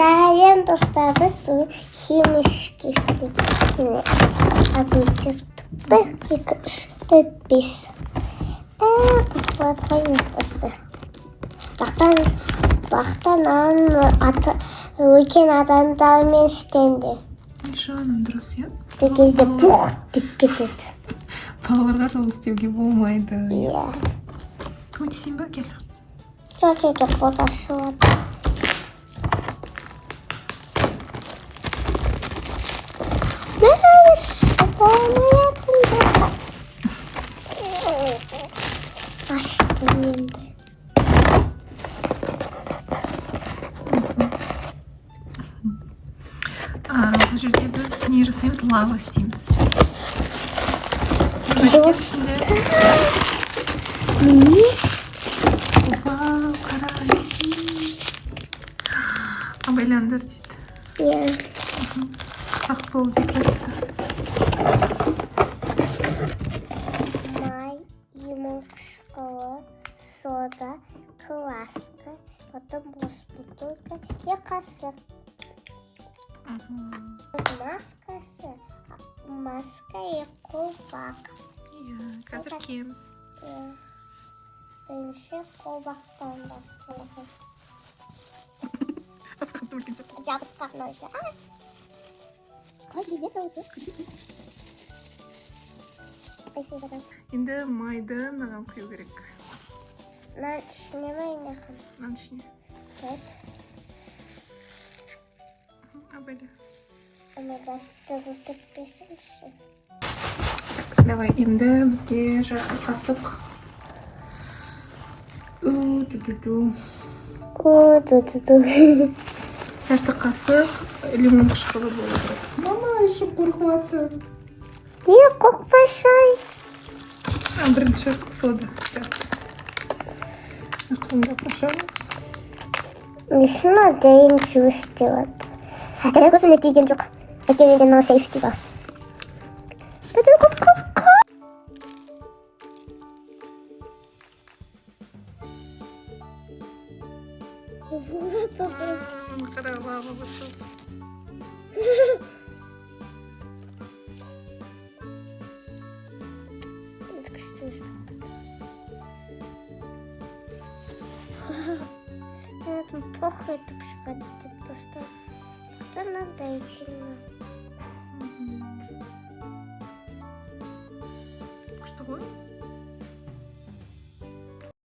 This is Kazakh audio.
Сәлем достар, біз бүгін химия істейміз. Адымыз 1, 2, 3, 4, 5. Қыз қоймай достар. Бақтан үлкен адамдармен істенді. Нишаның дұрыс, иә? Бұл кезде пух деп кетеді. Балаларға жол істеуге болмайды. Иә. Көмектесейін ба, кел? Жоқ еді қодашы болады. Аштым енді. Бұл жерде біз не жасаймыз? Лава істейміз. Міне? Вау, қарай. Абайландыр дейді. Иә. Ақ бол дейді. Май, емушкалы, сода, класка, потом бутылка и қасық. Маска и қолбақ. Иә, қазір киеміз. Бірінші қолбақтан басталған. Асқанды өлген сияқты. Жабысқан өзі. Қай жерде дауысы? Енді майды мынаған құю керек. Мынан ішіне ме енді? Мынан ішіне. Так. Абайлы. Түспесінші. Давай, енді бізге жарты қасық. Жарты қасық лимон қышқылы болады. Мама, ішіп қорқыватыр. Не, қорықпайсың. Бірінші сода. Ақылында қошамыз. Несін дейін жуыс делады. Әтірі көзіне тиген жоқ. Әкеледен ол сейфті бар. Әтірі қорқып. Қара лава басып. Тут плохо это пшикать. Просто что надо и сильно. Что?